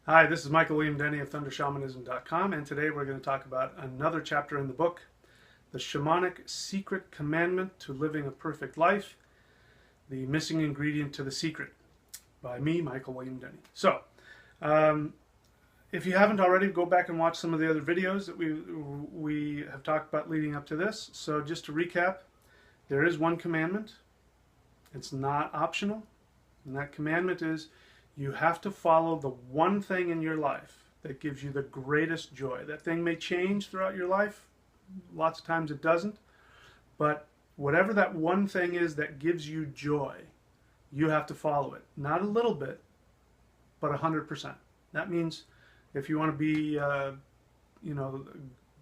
Hi, this is Michael William Denny of ThunderShamanism.com, and today we're going to talk about another chapter in the book, The Shamanic Secret Commandment to Living a Perfect Life, The Missing Ingredient to the Secret, by me, Michael William Denny. So, if you haven't already, go back and watch some of the other videos that we have talked about leading up to this. So just to recap, there is one commandment. It's not optional, and that commandment is you have to follow the one thing in your life that gives you the greatest joy. That thing may change throughout your life. Lots of times it doesn't. But whatever that one thing is that gives you joy, you have to follow it. Not a little bit, but 100%. That means if you want to be,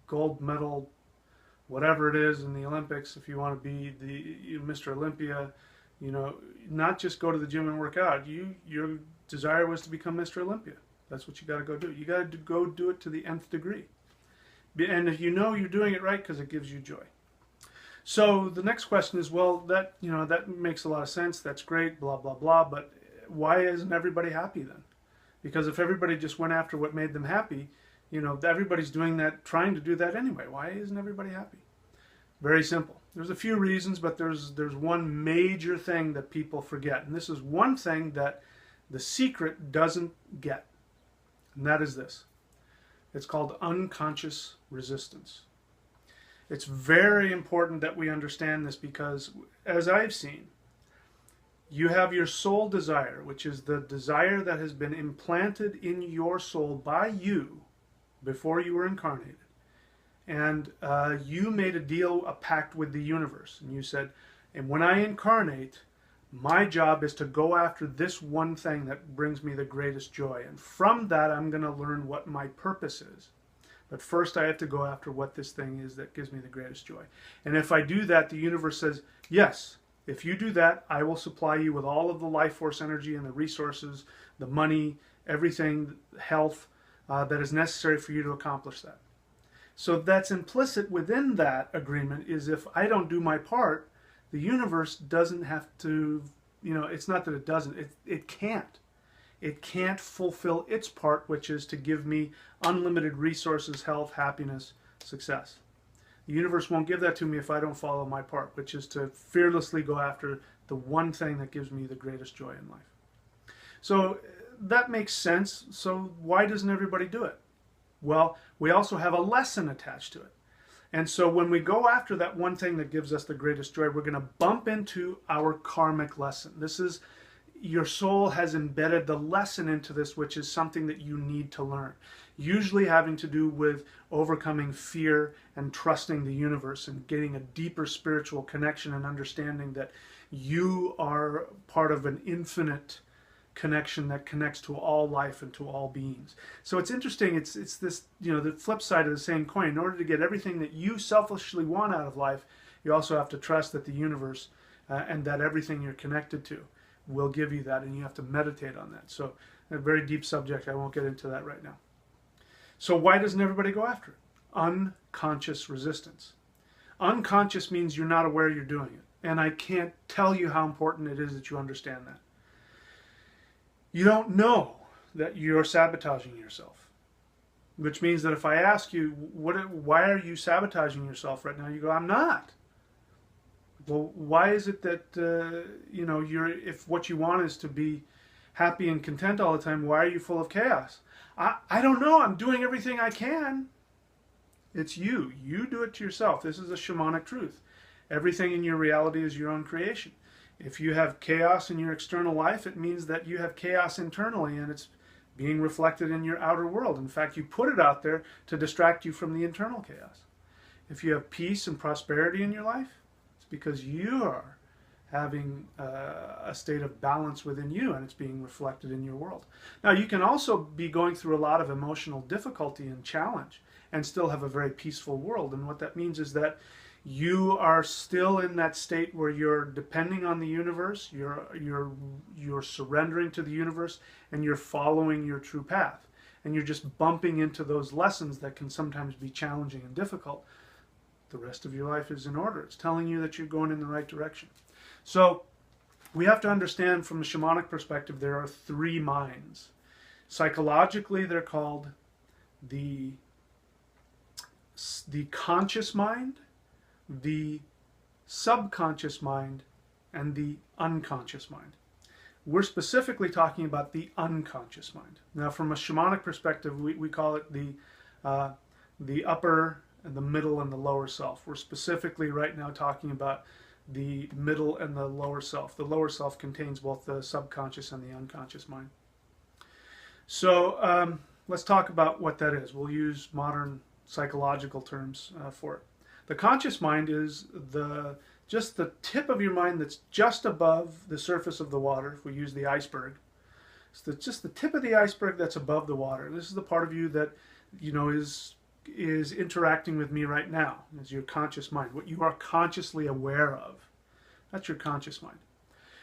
gold medal, whatever it is in the Olympics, if you want to be the Mr. Olympia, not just go to the gym and work out. Your desire was to become Mr. Olympia. That's what you got to go do. You got to go do it to the nth degree. And if you know you're doing it right because it gives you joy. So the next question is, well, that makes a lot of sense. That's great, blah, blah, blah. But why isn't everybody happy then? Because if everybody just went after what made them happy, everybody's doing that, trying to do that anyway. Why isn't everybody happy? Very simple. There's a few reasons, but there's one major thing that people forget. And this is one thing that the secret doesn't get. And that is this. It's called unconscious resistance. It's very important that we understand this because, as I've seen, you have your soul desire, which is the desire that has been implanted in your soul by you before you were incarnated. And you made a deal, a pact with the universe. And you said, and when I incarnate, my job is to go after this one thing that brings me the greatest joy. And from that, I'm going to learn what my purpose is. But first, I have to go after what this thing is that gives me the greatest joy. And if I do that, the universe says, yes, if you do that, I will supply you with all of the life force energy and the resources, the money, everything, health that is necessary for you to accomplish that. So that's implicit within that agreement is if I don't do my part, the universe doesn't have to, it's not that it doesn't, it can't. It can't fulfill its part, which is to give me unlimited resources, health, happiness, success. The universe won't give that to me if I don't follow my part, which is to fearlessly go after the one thing that gives me the greatest joy in life. So that makes sense. So why doesn't everybody do it? Well, we also have a lesson attached to it. And so when we go after that one thing that gives us the greatest joy, we're going to bump into our karmic lesson. This is, your soul has embedded the lesson into this, which is something that you need to learn. Usually having to do with overcoming fear and trusting the universe and getting a deeper spiritual connection and understanding that you are part of an infinite connection that connects to all life and to all beings. So it's interesting, it's this, the flip side of the same coin. In order to get everything that you selfishly want out of life, you also have to trust that the universe and that everything you're connected to will give you that, and you have to meditate on that. So a very deep subject, I won't get into that right now. So why doesn't everybody go after it? Unconscious resistance. Unconscious means you're not aware you're doing it. And I can't tell you how important it is that you understand that. You don't know that you're sabotaging yourself, which means that if I ask you, why are you sabotaging yourself right now? You go, I'm not. Well, why is it that, if what you want is to be happy and content all the time, why are you full of chaos? I don't know. I'm doing everything I can. It's you. You do it to yourself. This is a shamanic truth. Everything in your reality is your own creation. If you have chaos in your external life, it means that you have chaos internally and it's being reflected in your outer world. In fact, you put it out there to distract you from the internal chaos. If you have peace and prosperity in your life, it's because you are having a state of balance within you and it's being reflected in your world. Now, you can also be going through a lot of emotional difficulty and challenge and still have a very peaceful world. And what that means is that you are still in that state where you're depending on the universe, you're surrendering to the universe, and you're following your true path. And you're just bumping into those lessons that can sometimes be challenging and difficult. The rest of your life is in order. It's telling you that you're going in the right direction. So we have to understand from the shamanic perspective, there are three minds. Psychologically, they're called the conscious mind, the subconscious mind, and the unconscious mind. We're specifically talking about the unconscious mind. Now, from a shamanic perspective, we call it the upper and the middle and the lower self. We're specifically right now talking about the middle and the lower self. The lower self contains both the subconscious and the unconscious mind. So let's talk about what that is. We'll use modern psychological terms for it. The conscious mind is just the tip of your mind that's just above the surface of the water, if we use the iceberg. It's just the tip of the iceberg that's above the water. This is the part of you that, you know, is interacting with me right now, is your conscious mind, what you are consciously aware of. That's your conscious mind.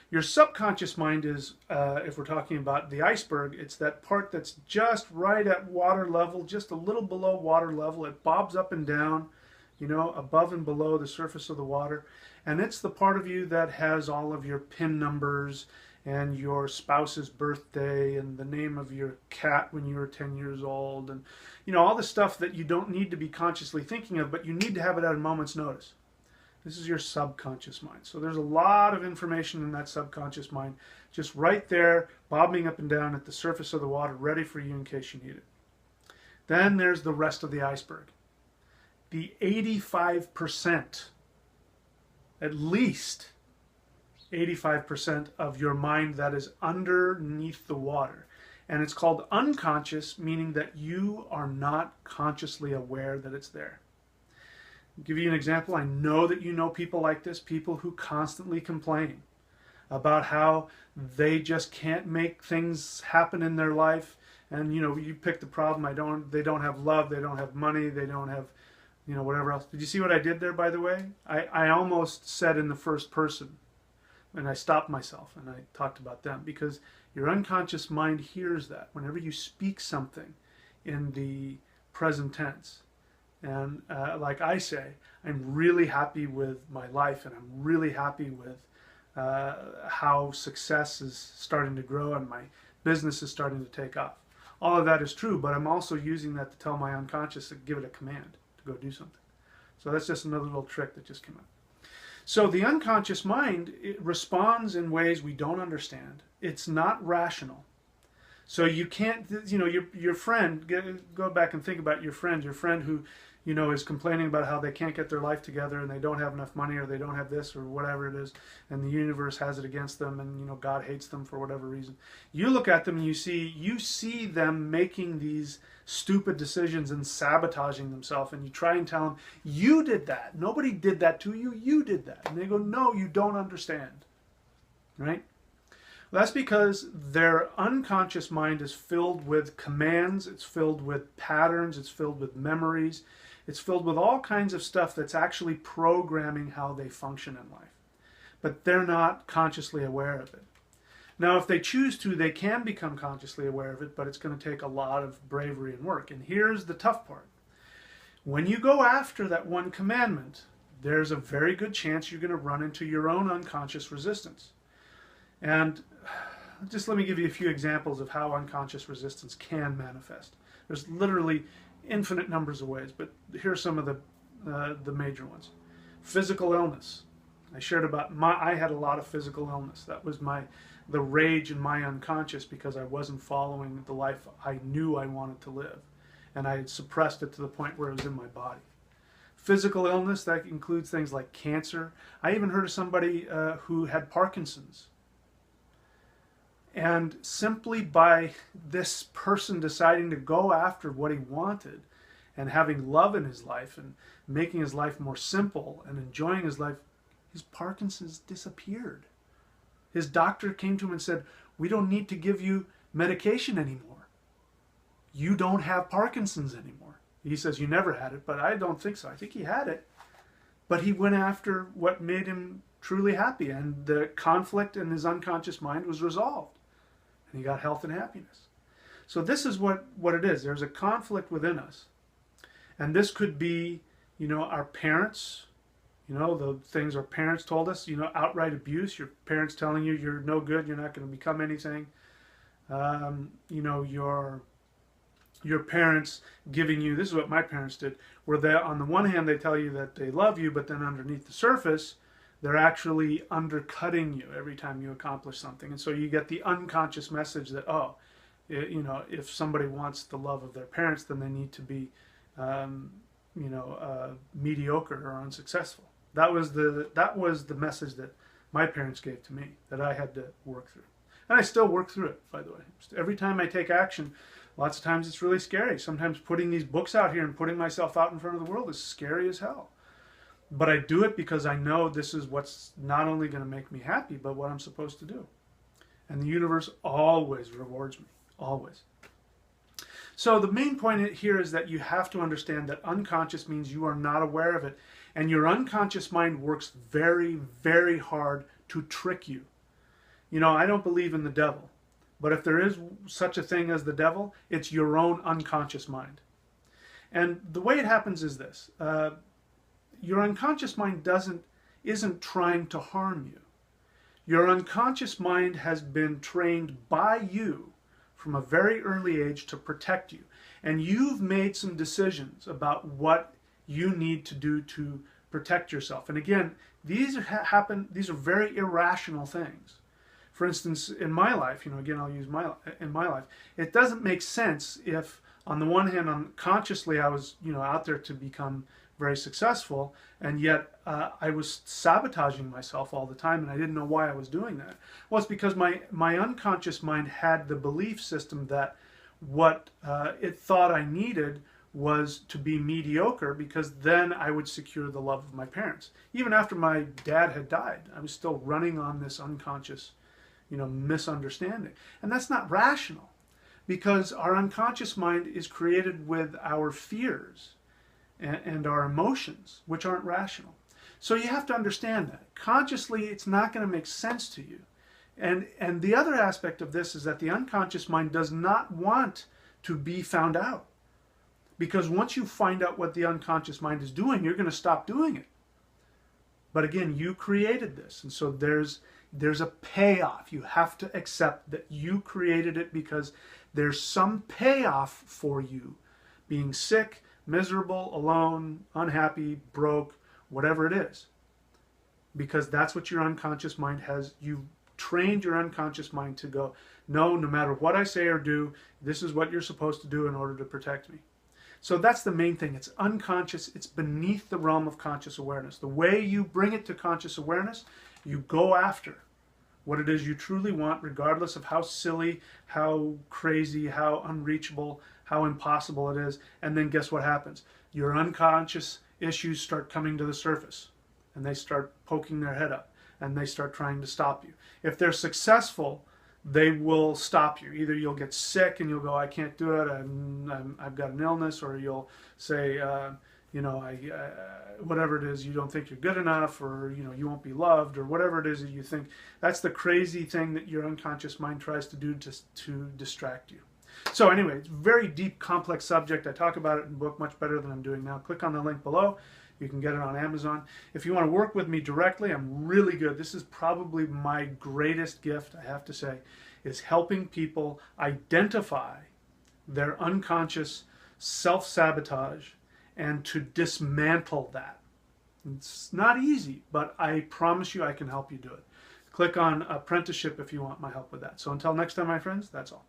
Your subconscious mind is, if we're talking about the iceberg, it's that part that's just right at water level, just a little below water level. It bobs up and down, you know, above and below the surface of the water. And it's the part of you that has all of your PIN numbers and your spouse's birthday and the name of your cat when you were 10 years old, and, you know, all the stuff that you don't need to be consciously thinking of, but you need to have it at a moment's notice. This is your subconscious mind. So there's a lot of information in that subconscious mind, just right there, bobbing up and down at the surface of the water, ready for you in case you need it. Then there's the rest of the iceberg. The 85%, at least 85% of your mind that is underneath the water. And it's called unconscious, meaning that you are not consciously aware that it's there. I'll give you an example. I know that you know people like this, people who constantly complain about how they just can't make things happen in their life. And, you know, you pick the problem. They don't have love, they don't have money, they don't have, you know, whatever else. Did you see what I did there, by the way? I almost said in the first person, and I stopped myself and I talked about them, because your unconscious mind hears that whenever you speak something in the present tense. And like I say, I'm really happy with my life, and I'm really happy with how success is starting to grow and my business is starting to take off. All of that is true, but I'm also using that to tell my unconscious to give it a command to go do something. So that's just another little trick that just came out. So the unconscious mind, it responds in ways we don't understand. It's not rational. So you can't, you know, your friend, go back and think about your friend who, you know, is complaining about how they can't get their life together and they don't have enough money, or they don't have this or whatever it is, and the universe has it against them, and, you know, God hates them for whatever reason. You look at them and you see them making these stupid decisions and sabotaging themselves, and you try and tell them, you did that. Nobody did that to you. You did that. And they go, no, you don't understand. Right? Well, that's because their unconscious mind is filled with commands, it's filled with patterns, it's filled with memories, it's filled with all kinds of stuff that's actually programming how they function in life. But they're not consciously aware of it. Now, if they choose to, they can become consciously aware of it, but it's going to take a lot of bravery and work. And here's the tough part. When you go after that one commandment, there's a very good chance you're going to run into your own unconscious resistance. And just let me give you a few examples of how unconscious resistance can manifest. There's literally infinite numbers of ways, but here are some of the major ones. Physical illness. I shared about I had a lot of physical illness. That was the rage in my unconscious, because I wasn't following the life I knew I wanted to live, and I had suppressed it to the point where it was in my body. Physical illness, that includes things like cancer. I even heard of somebody who had Parkinson's. And simply by this person deciding to go after what he wanted and having love in his life and making his life more simple and enjoying his life, his Parkinson's disappeared. His doctor came to him and said, we don't need to give you medication anymore. You don't have Parkinson's anymore. He says, you never had it, but I don't think so. I think he had it. But he went after what made him truly happy, and the conflict in his unconscious mind was resolved. And he got health and happiness. So this is what it is. There's a conflict within us. And this could be, you know, our parents, you know, the things our parents told us, you know, outright abuse, your parents telling you you're no good, you're not going to become anything. You know, your parents giving you, this is what my parents did, where they, on the one hand they tell you that they love you, but then underneath the surface they're actually undercutting you every time you accomplish something. And so you get the unconscious message that, oh, you know, if somebody wants the love of their parents, then they need to be you know, mediocre or unsuccessful. That was the message that my parents gave to me, that I had to work through. And I still work through it, by the way. Every time I take action, lots of times it's really scary. Sometimes putting these books out here and putting myself out in front of the world is scary as hell. But I do it because I know this is what's not only going to make me happy, but what I'm supposed to do. And the universe always rewards me, always. So the main point here is that you have to understand that unconscious means you are not aware of it. And your unconscious mind works very, very hard to trick you. You know, I don't believe in the devil. But if there is such a thing as the devil, it's your own unconscious mind. And the way it happens is this. Your unconscious mind isn't trying to harm you. Your unconscious mind has been trained by you from a very early age to protect you. And you've made some decisions about what you need to do to protect yourself. And again, these are very irrational things. For instance, in my life, you know, again, I'll use in my life, it doesn't make sense if, on the one hand, unconsciously I was, you know, out there to become very successful, and yet I was sabotaging myself all the time, and I didn't know why I was doing that. Well, it's because my unconscious mind had the belief system that what it thought I needed was to be mediocre, because then I would secure the love of my parents. Even after my dad had died, I was still running on this unconscious, you know, misunderstanding. And that's not rational, because our unconscious mind is created with our fears and our emotions, which aren't rational. So you have to understand that. Consciously, it's not going to make sense to you. And the other aspect of this is that the unconscious mind does not want to be found out. Because once you find out what the unconscious mind is doing, you're going to stop doing it. But again, you created this. And so there's a payoff. You have to accept that you created it, because there's some payoff for you being sick, miserable, alone, unhappy, broke, whatever it is. Because that's what your unconscious mind has. You've trained your unconscious mind to go, no matter what I say or do, this is what you're supposed to do in order to protect me. So that's the main thing. It's unconscious. It's beneath the realm of conscious awareness. The way you bring it to conscious awareness, you go after what it is you truly want, regardless of how silly, how crazy, how unreachable, how impossible it is. And then guess what happens? Your unconscious issues start coming to the surface, and they start poking their head up, and they start trying to stop you. If they're successful, they will stop you. Either you'll get sick and you'll go, I can't do it, I've got an illness, or you'll say, you know, whatever it is, you don't think you're good enough, or, you know, you won't be loved, or whatever it is that you think. That's the crazy thing that your unconscious mind tries to do to distract you. So anyway, it's a very deep, complex subject. I talk about it in the book much better than I'm doing now. Click on the link below. You can get it on Amazon. If you want to work with me directly, I'm really good. This is probably my greatest gift, I have to say, is helping people identify their unconscious self-sabotage and to dismantle that. It's not easy, but I promise you I can help you do it. Click on apprenticeship if you want my help with that. So until next time, my friends, that's all.